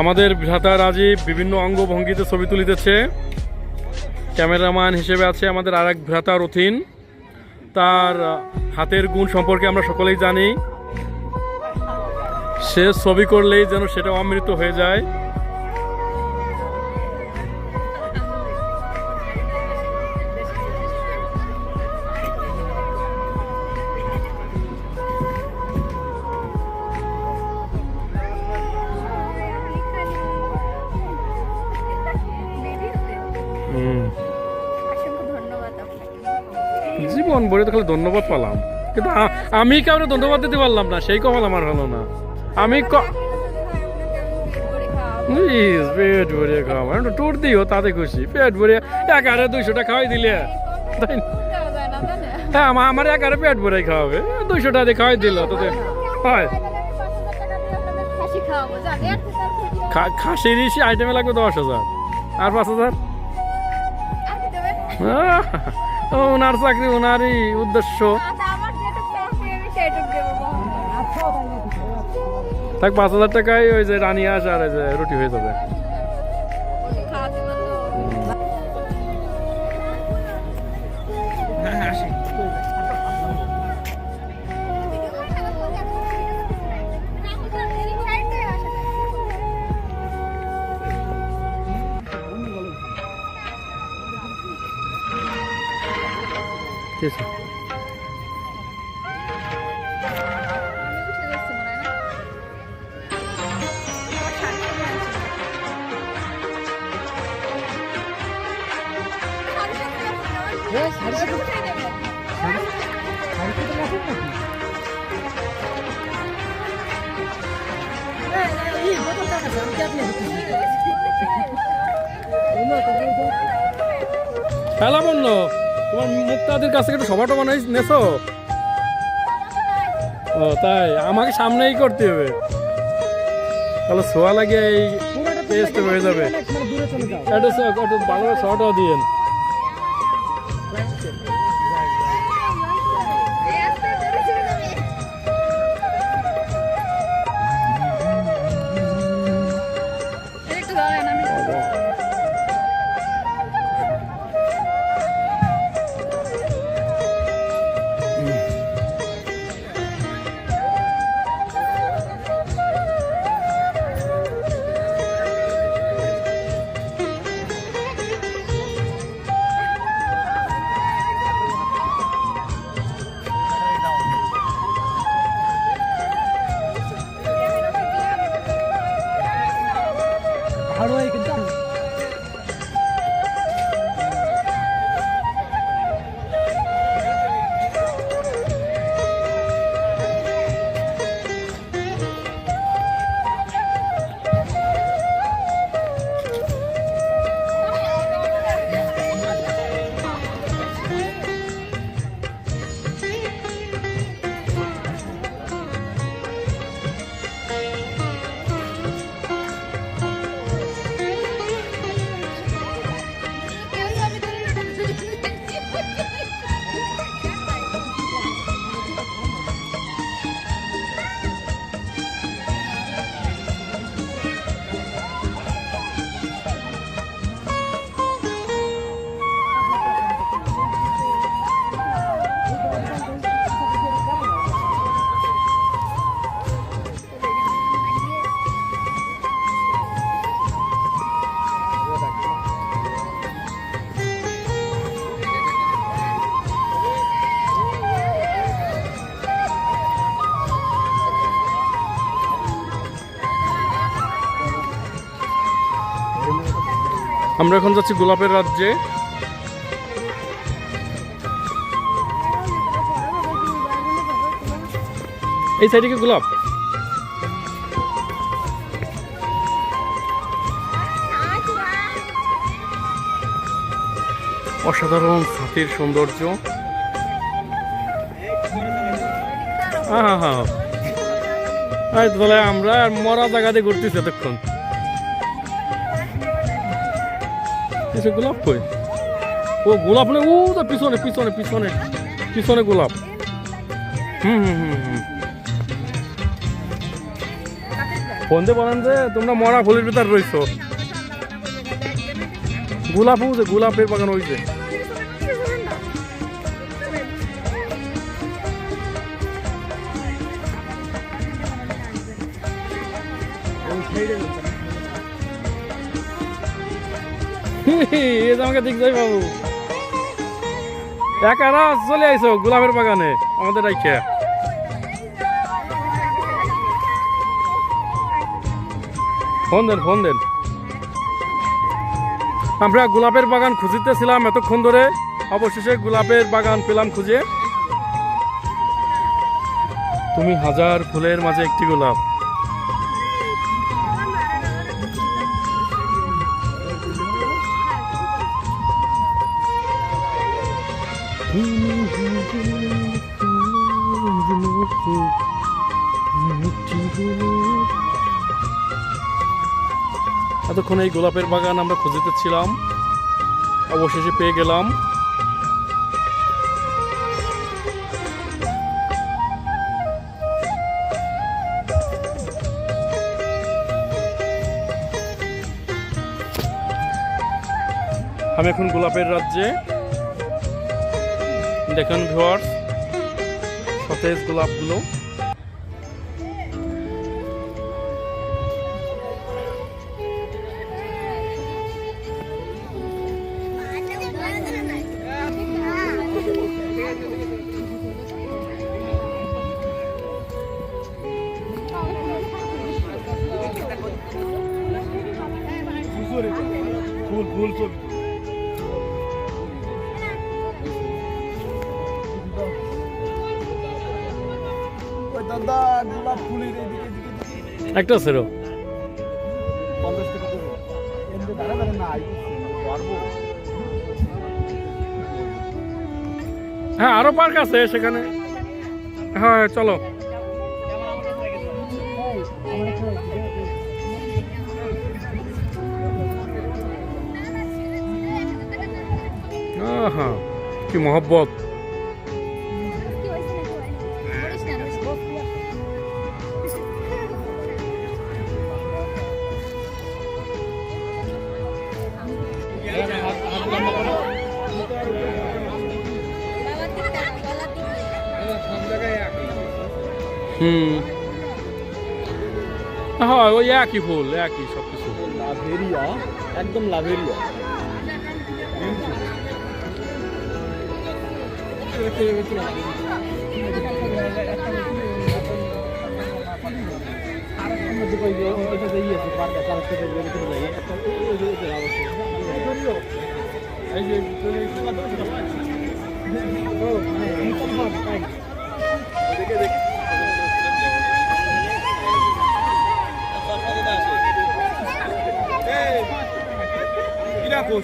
আমাদের ভ্রাতা রাজীব বিভিন্ন অঙ্গভঙ্গিতে ছবি তুলিতেছে ক্যামেরাম্যান হিসেবে আছে আমাদের আরেক ভ্রাতা রথিন তার হাতের গুণ সম্পর্কে আমরা সকলেই জানি সে ছবি করলেই যেন সেটা অমৃত হয়ে যায় জীবন ভরে তো খালি ধন্যবাদ পেলাম কিন্তু আমি কাউকে ধন্যবাদ দিতে পারলাম না সেই কপাল আমার হলো না আমি পেট ভরে খাওয়া একটু টুর দিও তাতে খুশি পেট ভরে 1,200 টাকা খাওয়াই দিলে তাই হ্যাঁ আমার 1,000 পেট ভরে খাওয়াবে 200 টাকা দিয়ে খাওয়াই দিল তাতে হয় খাসির আইটেমে লাগবে 10,000 আর 5,000 ওনার চাকরি ওনারই উদ্দেশ্য থাক 5,000 টাকায় ওই যে রানী আস আর ওই যে রুটি হয়ে যাবে ঠিক আছে খেলা বলল তোমার মুক্তাদির কাছ থেকে একটু সভা টমা নেছো? ও তাই, আমাকে সামনেই করতে হবে, তাহলে ছোঁয়া লাগিয়ে এই টেস্ট হয়ে যাবে। একটু ভালো শর্টও দিয়েন। একটু দাঁড়ান, আমি হাড়ুয়াই কিন্তু আমরা এখন যাচ্ছি গোলাপের রাজ্যে। এই সাইডে কি গোলাপ? অসাধারণ ছাতির সৌন্দর্য। হ্যাঁ হ্যাঁ, তাহলে আমরা মরা জায়গাতে ঘুরতেছি এতক্ষণ। এসে গোলাপ কই? ও গোলাপ নেই, ও তো পিছনে পিছনে পিছনে পিছনে গোলাপ। হুম হুম হুম হুম। ফোন দিয়ে বলেন যে তোমরা মরা ফুলের ভিতর রয়েছো। গোলাপ হচ্ছে, গোলাপের বাগান হয়েছে। আমাকে দেখ যাই বাবু, একারা চলে আইছো গোলাপের বাগানে আমাদের রাইখে। ফোন দেন ফোন দেন। আমরা গোলাপের বাগান খুঁজিতেছিলাম এতক্ষণ ধরে, অবশেষে গোলাপের বাগান পেলাম খুঁজে। তুমি হাজার ফুলের মাঝে একটি গোলাপ। এতক্ষণ এই গোলাপের বাগান আমরা খুঁজিতেছিলাম, অবশেষে পেয়ে গেলাম। আমি এখন গোলাপের রাজ্যে। দেখেন ভিউয়ার্স, সতেজ গোলাপগুলো। ফুল ফুল একটা সেরো 50 টাকা দেবো এমনি দাঁড়া দাঁড়া না পারবো হ্যাঁ আরো পার্ক আছে সেখানে। হ্যাঁ চলো। হ্যাঁ কি মহব্বত। কি হয়েছে নাকি ভাই? বলিস না, বলিস না। গলার দিকে দেখো, গলার দিকে। হুম হ্যাঁ ওই একই ফুল একই সব কিছু। লাভেরিয়া একদম লাভেরিয়া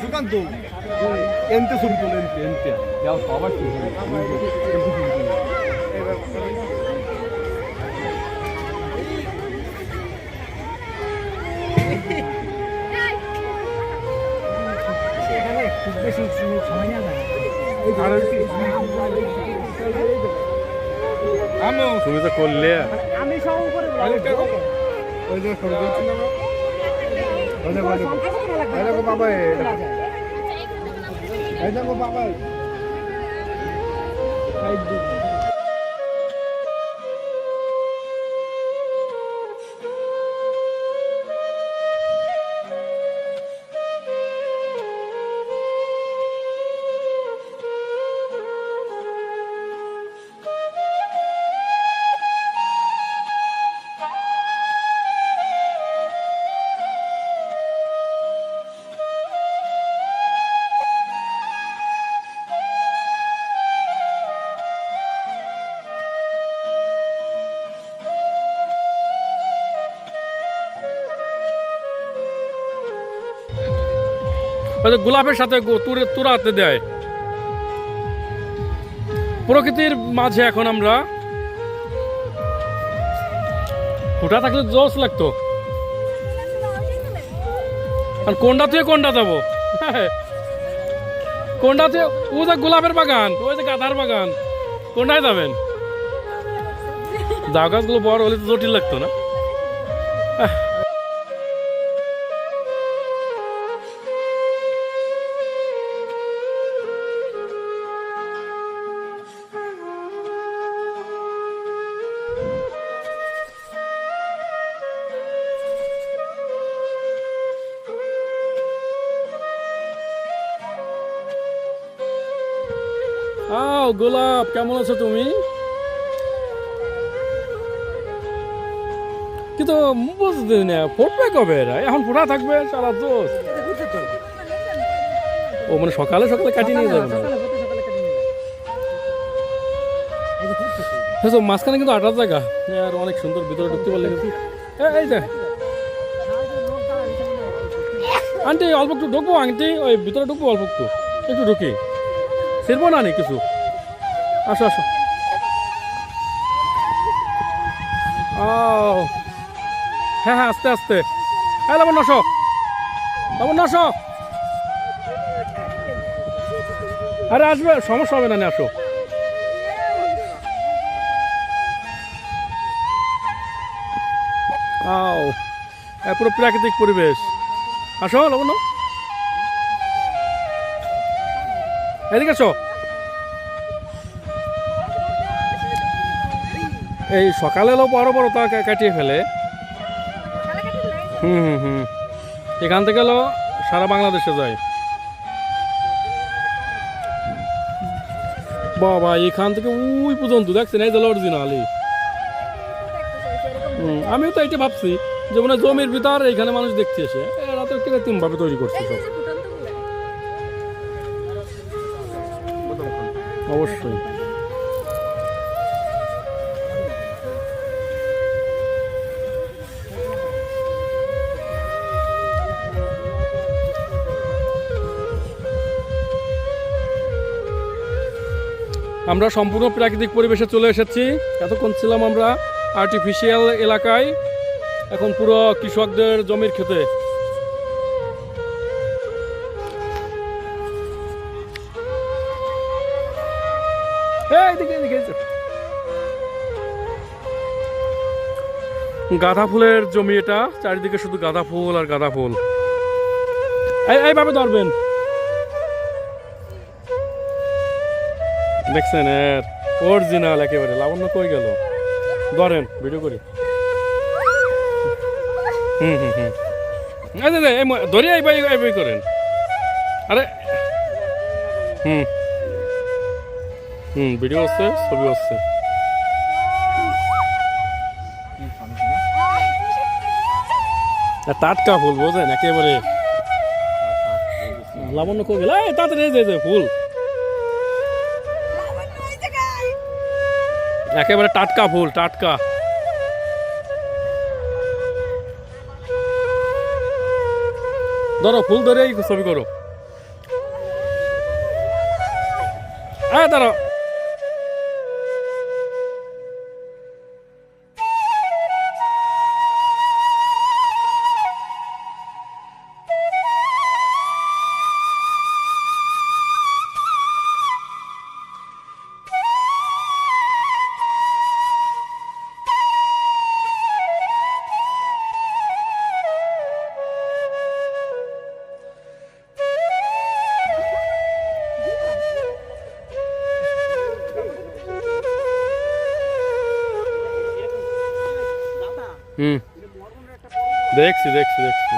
সুকান্ত এনতে শুরু করলেন এনতে যাও সবার সেখানে খুব বেশি সময় না যায়। তুমি তো করলে আমি সব উপরে গোলাপের সাথে তুরাতে দেয়। প্রকৃতির মাঝে এখন আমরা, ফুটা থাকলে জোশ লাগতো। আর কোনটা থেকে কোনটা যাবো? কোনটা থেকে ও যে গোলাপের বাগান, ওই যে গাঁদার বাগান, কোনটায় যাবেন? জাউ গাছগুলো বড় হলে তো জটিল লাগতো না? আও গোলাপ, কেমন আছো তুমি? কিন্তু বুঝতে না ফুটবে কবে? এখন ফুটা থাকবে সারা দোষ। ও মানে সকালে সকালে কাটিয়ে নিয়ে যাবে না? মাঝখানে কিন্তু 8 জায়গা আর অনেক সুন্দর, ভিতরে ঢুকতে পারলে কিন্তু এই যে আন্টি অল্প একটু ঢুকবো, আন্টি ওই ভিতরে ঢুকবো অল্প একটু ঢুকি, ছিড়বো না নি কিছু। আসো আসো। ও হ্যাঁ হ্যাঁ আস্তে আস্তে। হ্যাঁ লাবণ আসো, লাবণ আসো। আরে আসবে, সমস্যা হবে না, আসো। আও পুরো প্রাকৃতিক পরিবেশ। আসো লাবণ, এদিকে আসো। এই সকালে এলো বড় বড় তা কাটিয়ে ফেলে। হুম এখান থেকে এলো সারা বাংলাদেশে যায়। বাবা এখান থেকে ওই পর্যন্ত দেখছেন, এই যে অরিজিনালি। আমিও তো এইটা ভাবছি যে মানে জমির ভিতর এখানে মানুষ দেখতে এসে, এরা তো কৃত্রিম ভাবে তৈরি করছে সব। অবশ্যই আমরা সম্পূর্ণ প্রাকৃতিক পরিবেশে চলে এসেছি। এতক্ষণ ছিলাম আমরা আর্টিফিশিয়াল এলাকায়, এখন পুরো কৃষকদের জমির ক্ষেতে। গাঁদা ফুলের জমি এটা, চারিদিকে শুধু গাঁদা ফুল আর গাঁদা ফুল। এইভাবে ধরবেন, দেখছেন এর অরিজিনাল একেবারে। লাবণ্য কই গেল? ধরেন, ভিডিও করি। ধরে এইভাবে করেন। আরে ভিডিও হচ্ছে, ছবি হচ্ছে। টাটকা ফুল বোঝেন একেবারে। লাবণ্য কই গেল? তাড়াতাড়ি যে ফুল একেবারে টাটকা ফুল, টাটকা। ধরো ফুল ধরে ছবি করো। ধরো। দেখছি দেখছি দেখছি।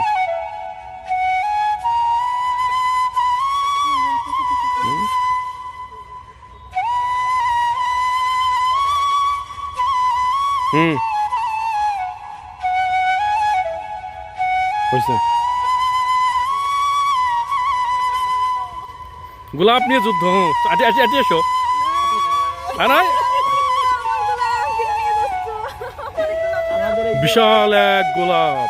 হয়েছে। গোলাপ নিয়ে যুদ্ধ। এসো। বিশাল এক গোলাপ,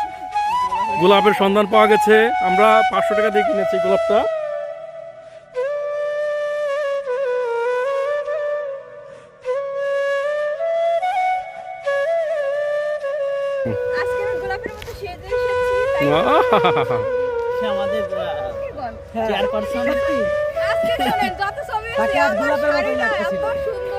গোলাপের সন্ধান পাওয়া গেছে। আমরা 500 টাকা দিয়ে কিনেছি গোলাপটা। সে আমাদের চেয়ারপারসন। আজকে শোনেন, যত ছবি তাকে আজ গোলাপের মতোই শাড়িটা লাগতেছিল। এত সুন্দর